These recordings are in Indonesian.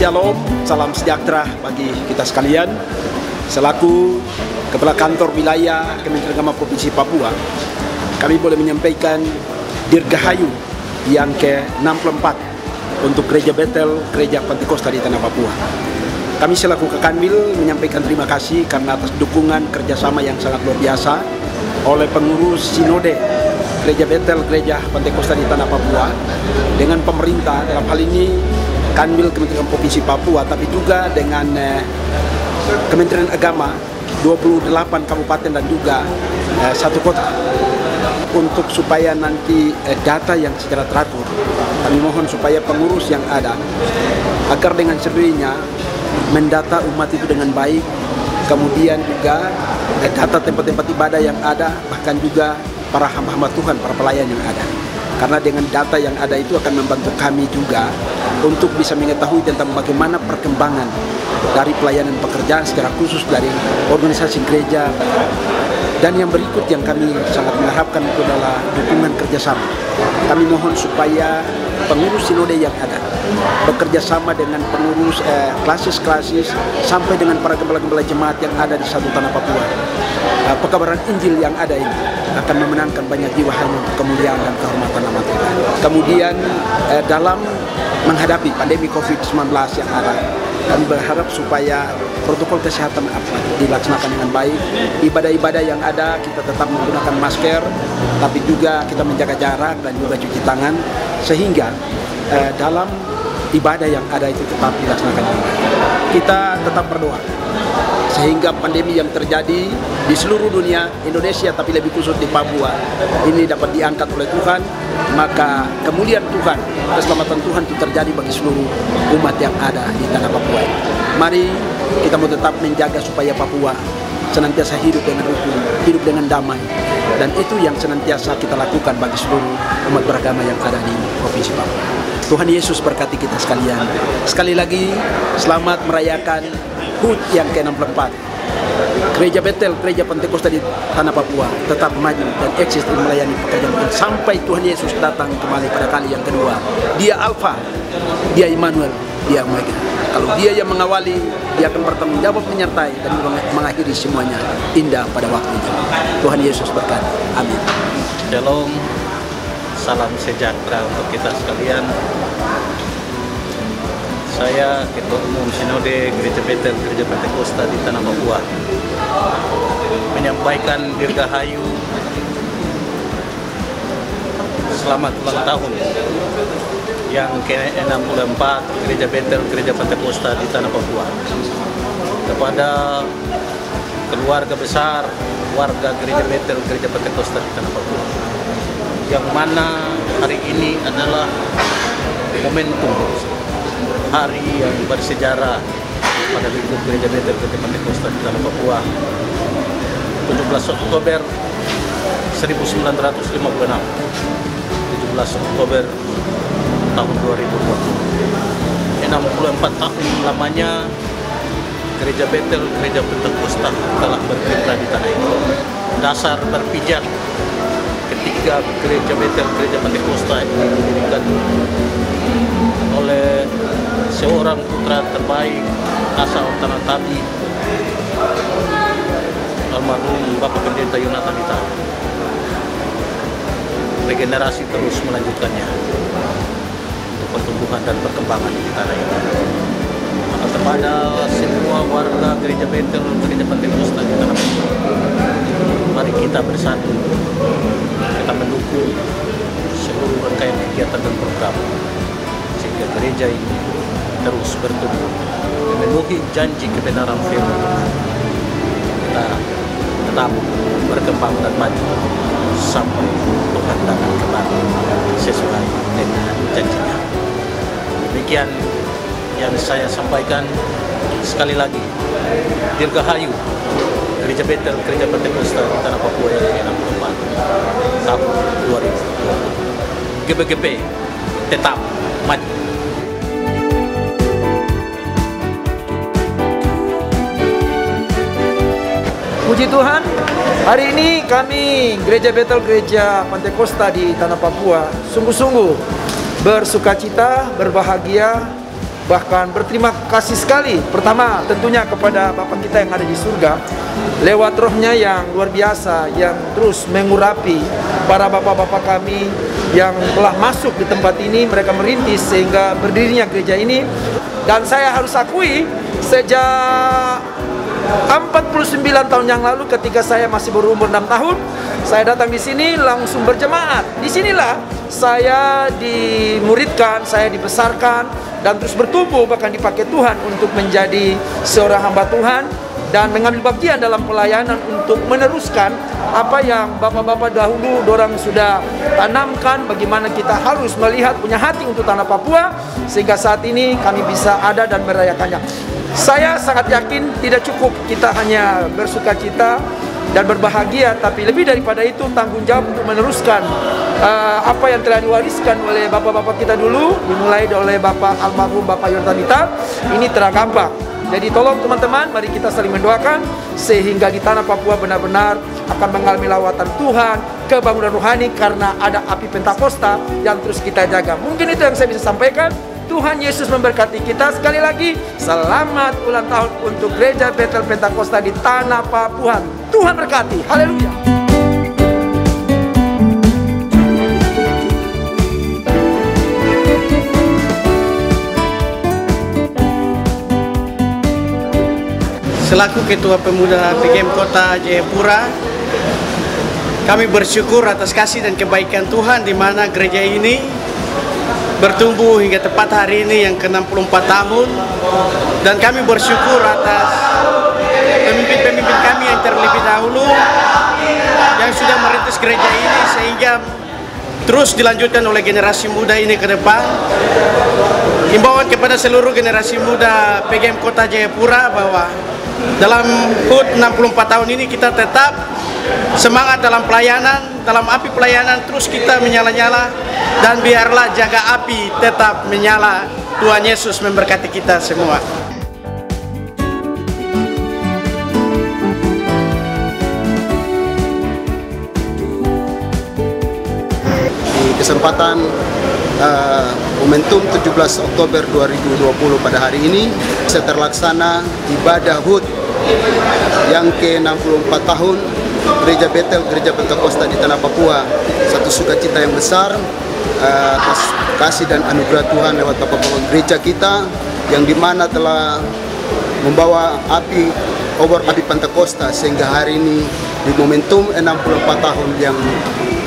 Shalom, salam sejahtera bagi kita sekalian. Selaku Kepala Kantor Wilayah Kementerian Agama Provinsi Papua, kami boleh menyampaikan Dirgahayu yang ke-64 untuk Gereja Betel, Gereja Pantekosta di Tanah Papua. Kami selaku Kekanwil menyampaikan terima kasih karena atas dukungan kerjasama yang sangat luar biasa oleh pengurus Sinode Gereja Betel, Gereja Pantekosta di Tanah Papua dengan pemerintah, dalam hal ini Kanwil Kementerian Provinsi Papua, tapi juga dengan Kementerian Agama 28 kabupaten dan juga satu kota, untuk supaya nanti data yang secara teratur. Kami mohon supaya pengurus yang ada agar dengan sendirinya mendata umat itu dengan baik, kemudian juga data tempat-tempat ibadah yang ada, bahkan juga para hamba-hamba Tuhan, para pelayan yang ada. Karena dengan data yang ada itu akan membantu kami juga untuk bisa mengetahui tentang bagaimana perkembangan dari pelayanan pekerjaan secara khusus dari organisasi gereja. Dan yang berikut yang kami sangat mengharapkan itu adalah dukungan kerjasama. Kami mohon supaya pengurus sinode yang ada bekerja sama dengan pengurus klasis-klasis sampai dengan para gembala-gembala jemaat yang ada di satu tanah Papua. Pekabaran Injil yang ada ini akan memenangkan banyak jiwa hanya untuk kemuliaan dan kehormatan nama Tuhan. Kemudian dalam menghadapi pandemi COVID-19 yang ada, kami berharap supaya protokol kesehatan dilaksanakan dengan baik. Ibadah-ibadah yang ada kita tetap menggunakan masker, tapi juga kita menjaga jarak dan juga cuci tangan, sehingga dalam ibadah yang ada itu tetap dilaksanakan dengan baik. Kita tetap berdoa sehingga pandemi yang terjadi di seluruh dunia, Indonesia tapi lebih khusus di Papua ini dapat diangkat oleh Tuhan, maka kemuliaan Tuhan, keselamatan Tuhan itu terjadi bagi seluruh umat yang ada di tanah Papua. Mari kita mau tetap menjaga supaya Papua senantiasa hidup dengan rukun, hidup dengan damai, dan itu yang senantiasa kita lakukan bagi seluruh umat beragama yang ada di Provinsi Papua. Tuhan Yesus berkati kita sekalian. Sekali lagi selamat merayakan HUT yang ke-64. Gereja Betel, Gereja Pantekosta di Tanah Papua tetap maju dan eksis dan melayani pekerjaan Tuhan sampai Tuhan Yesus datang kembali pada kali yang kedua. Dia Alfa, Dia Immanuel, Dia Omega. Kalau Dia yang mengawali, Dia akan bertanggung jawab, menyertai dan mengakhiri semuanya indah pada waktunya. Tuhan Yesus berkati. Amin. Shalom, salam sejahtera untuk kita sekalian. Saya Ketua Umum Sinode Gereja Betel, Gereja Pantekosta di Tanah Papua, menyampaikan Dirgahayu selamat ulang tahun yang ke-64 Gereja Betel, Gereja Pantekosta di Tanah Papua kepada keluarga besar warga Gereja Betel, Gereja Pantekosta di Tanah Papua, yang mana hari ini adalah momentum hari yang bersejarah pada lingkup Gereja Betel, Gereja Pantekosta di Tanah Papua. 17 Oktober 1956, 17 Oktober tahun 2020, 64 tahun lamanya Gereja Betel, Gereja Pantekosta telah berkiprah di tanah ini. Dasar berpijak ketika Gereja Betel, Gereja Pantekosta ini didirikan oleh seorang putra terbaik asal Tanah Tabi, almarhum Bapak Pendeta Yonatan Ita. Regenerasi terus melanjutkannya untuk pertumbuhan dan perkembangan di tanah ini. Maka kepada semua warga Gereja Betel, Gereja Pantekosta di Tanah Papua, mari kita bersatu, kita mendukung seluruh rangkaian kegiatan dan program sehingga gereja ini terus bertumbuh, memenuhi janji kebenaran firman Tuhan. Kita tetap berkembang dan maju sampai Tuhan datang kembali sesuai dengan janjinya. Demikian yang saya sampaikan. Sekali lagi, Dirgahayu Gereja Betel, Gereja Pantekosta di Tanah Papua yang ke-64 tahun 2020. GBGP tetap maju. Puji Tuhan, hari ini kami Gereja Betel, Gereja Pantekosta di Tanah Papua sungguh-sungguh bersukacita, berbahagia bahkan berterima kasih sekali. Pertama tentunya kepada Bapa kita yang ada di surga, lewat rohnya yang luar biasa, yang terus mengurapi para bapak-bapak kami yang telah masuk di tempat ini. Mereka merintis sehingga berdirinya gereja ini. Dan saya harus akui, sejak 49 tahun yang lalu ketika saya masih berumur 6 tahun, saya datang di sini langsung berjemaat. Disinilah saya dimuridkan, saya dibesarkan, dan terus bertumbuh, bahkan dipakai Tuhan untuk menjadi seorang hamba Tuhan dan mengambil bagian dalam pelayanan untuk meneruskan apa yang bapak-bapak dahulu dorang sudah tanamkan, bagaimana kita harus melihat, punya hati untuk tanah Papua, sehingga saat ini kami bisa ada dan merayakannya. Saya sangat yakin tidak cukup kita hanya bersukacita dan berbahagia, tapi lebih daripada itu tanggung jawab untuk meneruskan apa yang telah diwariskan oleh bapak-bapak kita dulu, dimulai oleh Bapak almarhum Bapak Yordanita. Ini tergambar. Jadi tolong teman-teman, mari kita saling mendoakan sehingga di tanah Papua benar-benar akan mengalami lawatan Tuhan, kebangunan rohani, karena ada api Pentakosta yang terus kita jaga. Mungkin itu yang saya bisa sampaikan. Tuhan Yesus memberkati kita. Sekali lagi, selamat ulang tahun untuk Gereja Betel Pentakosta di tanah Papua. Tuhan berkati. Haleluya. Selaku Ketua Pemuda PGM Kota Jayapura, kami bersyukur atas kasih dan kebaikan Tuhan di mana gereja ini bertumbuh hingga tepat hari ini yang ke-64 tahun, dan kami bersyukur atas pemimpin-pemimpin kami yang terlebih dahulu yang sudah merintis gereja ini sehingga terus dilanjutkan oleh generasi muda ini ke depan. Himbauan kepada seluruh generasi muda PGM Kota Jayapura bahwa dalam HUT 64 tahun ini kita tetap semangat dalam pelayanan, dalam api pelayanan terus kita menyala-nyala, dan biarlah jaga api tetap menyala. Tuhan Yesus memberkati kita semua. Di kesempatan momentum 17 Oktober 2020 pada hari ini, saya terlaksana ibadah HUT yang ke-64 tahun Gereja Betel, Gereja Pentakosta di tanah Papua. Satu sukacita yang besar atas kasih dan anugerah Tuhan lewat bapak-bapak gereja kita yang dimana telah membawa api, obor api Pentakosta, sehingga hari ini di momentum 64 tahun yang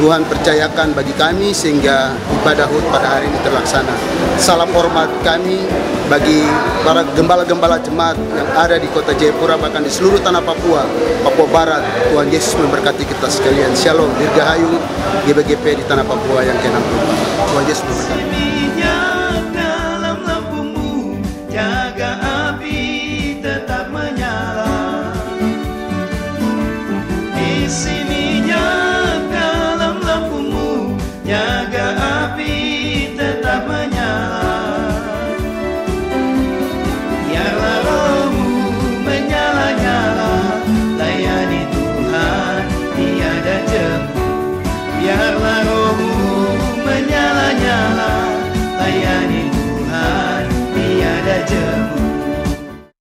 Tuhan percayakan bagi kami sehingga ibadah HUT pada hari ini terlaksana. Salam hormat kami bagi para gembala-gembala jemaat yang ada di Kota Jayapura, bahkan di seluruh tanah Papua, Papua Barat. Tuhan Yesus memberkati kita sekalian. Shalom, Dirgahayu, GBGP di tanah Papua yang ke-64. Tuhan Yesus memberkati. Biarlah rohmu menyala-nyala, layani Tuhan tiada jemu.